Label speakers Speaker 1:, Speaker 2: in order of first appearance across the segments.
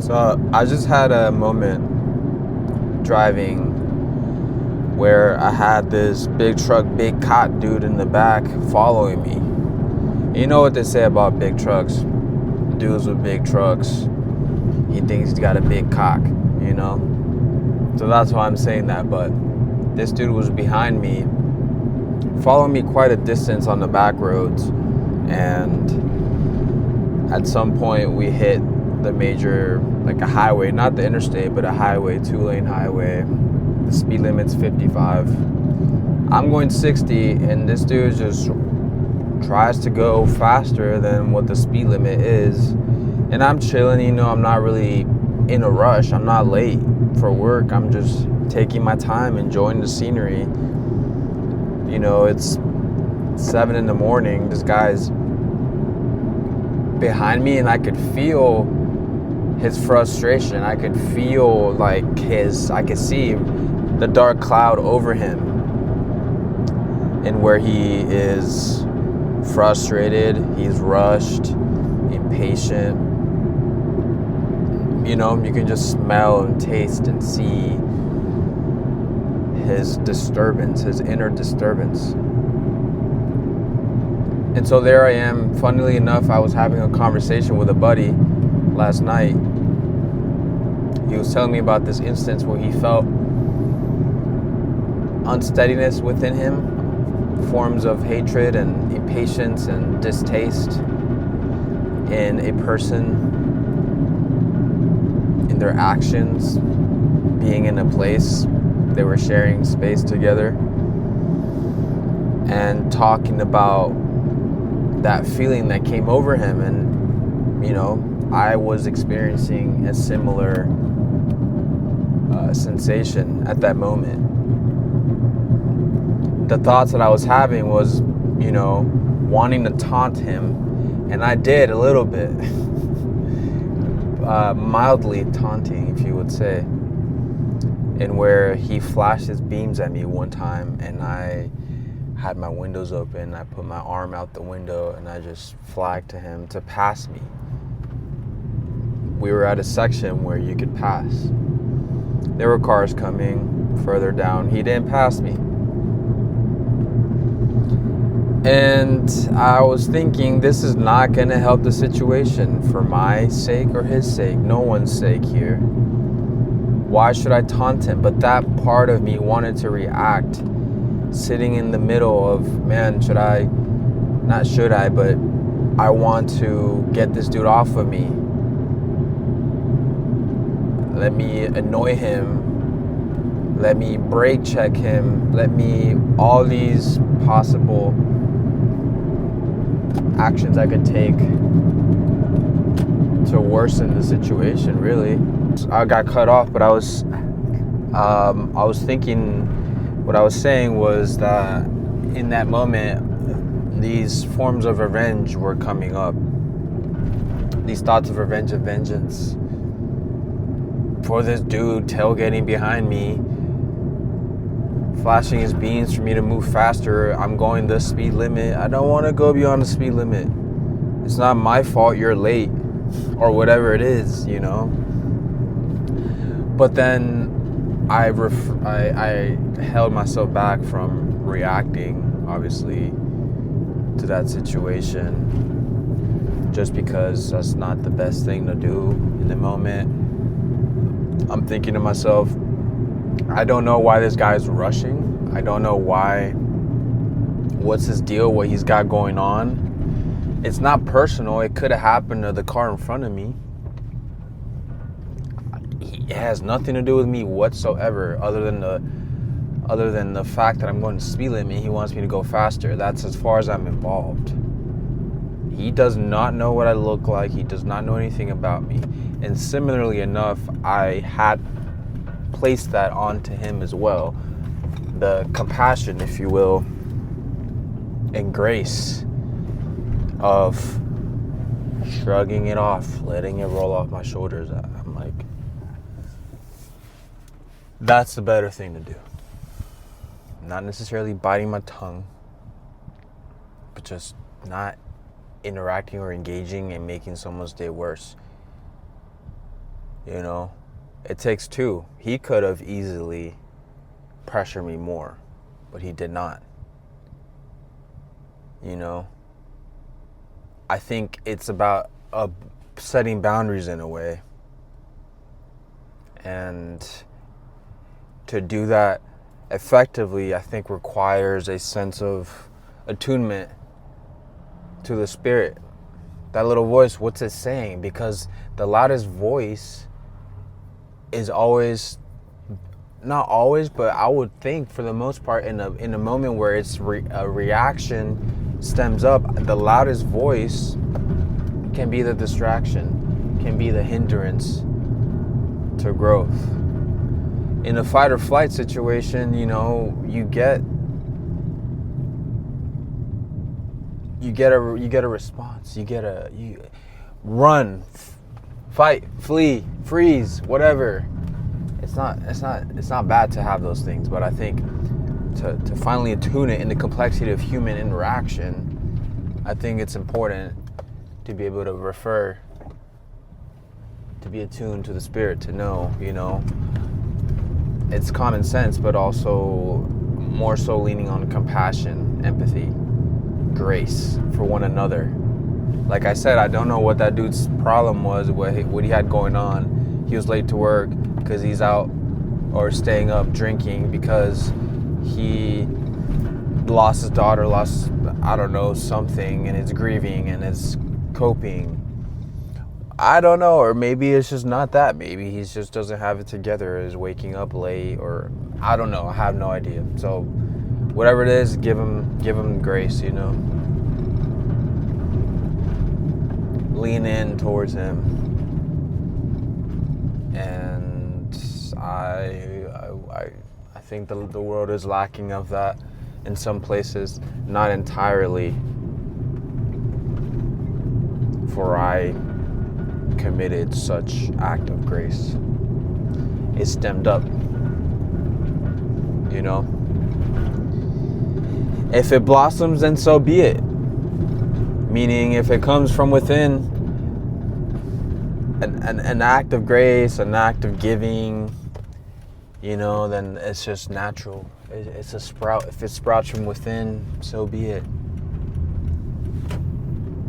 Speaker 1: So I just had a moment driving where I had this big truck, big cot dude in the back following me. You know what they say about big trucks? Dudes with big trucks, he thinks he's got a big cock, you know? So that's why I'm saying that. But this dude was behind me, following me quite a distance on the back roads. And at some point we hit the major, like a highway, not the interstate, but a highway, 2-lane highway. The speed limit's 55. I'm going 60, and this dude just tries to go faster than what the speed limit is. And I'm chilling, I'm not really in a rush. I'm not late for work. I'm just taking my time, enjoying the scenery. It's 7 in the morning. This guy's behind me, and I could feel his frustration. I could feel I could see the dark cloud over him, and where he is frustrated, he's rushed, impatient. You can just smell and taste and see his disturbance, his inner disturbance. And so there I am. Funnily enough, I was having a conversation with a buddy last night. He was telling me about this instance where he felt unsteadiness within him, forms of hatred and impatience and distaste in a person, in their actions, being in a place they were sharing space together, and talking about that feeling that came over him. And I was experiencing a similar sensation at that moment. The thoughts that I was having was, wanting to taunt him, and I did a little bit. Mildly taunting, if you would say. And where he flashed his beams at me one time, and I had my windows open, I put my arm out the window, and I just flagged to him to pass me. We were at a section where you could pass. There were cars coming further down. He didn't pass me. And I was thinking, this is not going to help the situation for my sake or his sake, no one's sake here. Why should I taunt him? But that part of me wanted to react, sitting in the middle of, man, but I want to get this dude off of me. Let me annoy him. Let me brake check him. All these possible actions I could take to worsen the situation, really. I got cut off, but I was thinking, what I was saying was that in that moment, these forms of revenge were coming up. These thoughts of revenge, of vengeance. For this dude tailgating behind me, flashing his beams for me to move faster. I'm going the speed limit. I don't want to go beyond the speed limit. It's not my fault you're late, or whatever it is, But then I held myself back from reacting, obviously, to that situation, just because that's not the best thing to do in the moment. I'm thinking to myself, I don't know why this guy's rushing. I don't know what's his deal, what he's got going on. It's not personal. It could have happened to the car in front of me. It has nothing to do with me whatsoever, other than the fact that I'm going to speed limit. He wants me to go faster. That's as far as I'm involved. He does not know what I look like. He does not know anything about me. And similarly enough, I had placed that onto him as well. The compassion, if you will, and grace of shrugging it off, letting it roll off my shoulders. I'm like, that's the better thing to do. Not necessarily biting my tongue, but just not interacting or engaging and making someone's day worse. You know, it takes two. He could have easily pressured me more, but he did not. You know, I think it's about setting boundaries in a way. And to do that effectively, I think requires a sense of attunement to the spirit. That little voice, what's it saying? Because the loudest voice is always, not always, but I would think for the most part in a moment where it's a reaction stems up, the loudest voice can be the distraction, can be the hindrance to growth. In a fight or flight situation, you know, you get a response. You run, fight, flee, freeze, whatever. It's not bad to have those things, but I think to finally attune it in the complexity of human interaction, I think it's important to be able to refer, to be attuned to the spirit, to know, you know, it's common sense, but also more so leaning on compassion, empathy, grace for one another. Like I said, I don't know what that dude's problem was, what he had going on. He was late to work because he's out or staying up drinking because he lost his daughter, I don't know, something, and is grieving and is coping. I don't know, or maybe it's just not that. Maybe he just doesn't have it together, is waking up late, or I don't know. I have no idea. So whatever it is, give him grace, you know. Lean in towards him. And I think the world is lacking of that in some places, not entirely. For I committed such act of grace. It stemmed up, you know. If it blossoms, then so be it. Meaning, if it comes from within, an act of grace, an act of giving, you know, then it's just natural. It's a sprout. If it sprouts from within, so be it.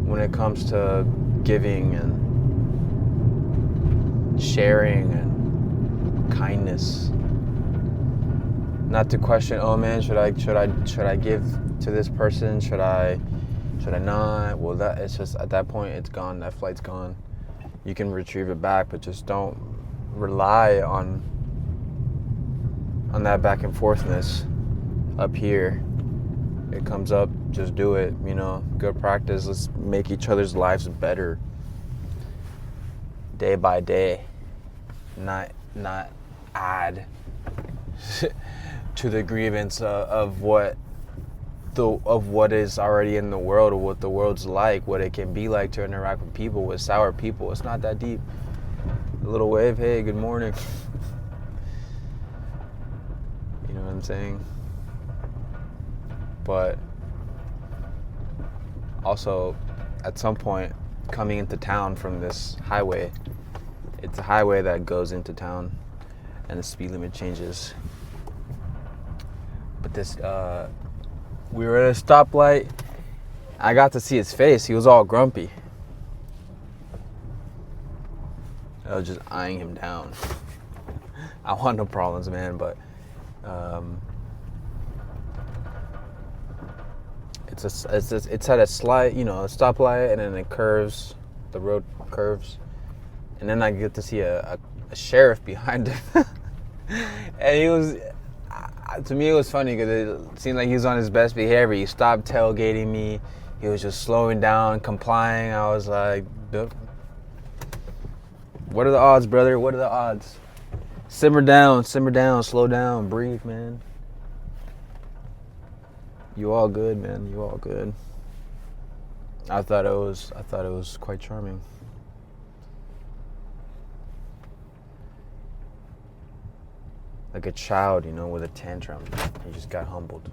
Speaker 1: When it comes to giving and sharing and kindness, not to question, oh man, should I give to this person? Should I not? Well, that it's just at that point it's gone. That flight's gone. You can retrieve it back, but just don't rely on that back and forthness up here. It comes up, just do it, you know. Good practice. Let's make each other's lives better day by day. Not add to the grievance of what is already in the world, or what the world's like, what it can be like to interact with people, with sour people. It's not that deep. A little wave, hey, good morning. You know what I'm saying? But also, at some point, coming into town from this highway, it's a highway that goes into town, and the speed limit changes. But this, we were at a stoplight. I got to see his face. He was all grumpy. I was just eyeing him down. I want no problems, man, but it's at a slight, you know, a stoplight, and then it curves. The road curves, and then I get to see a sheriff behind him, and he was. To me, it was funny because it seemed like he was on his best behavior. He stopped tailgating me. He was just slowing down, complying. I was like, what are the odds, brother? What are the odds? Simmer down, slow down, breathe, man. You all good, man. You all good. I thought it was quite charming. Like a child, you know, with a tantrum. He just got humbled.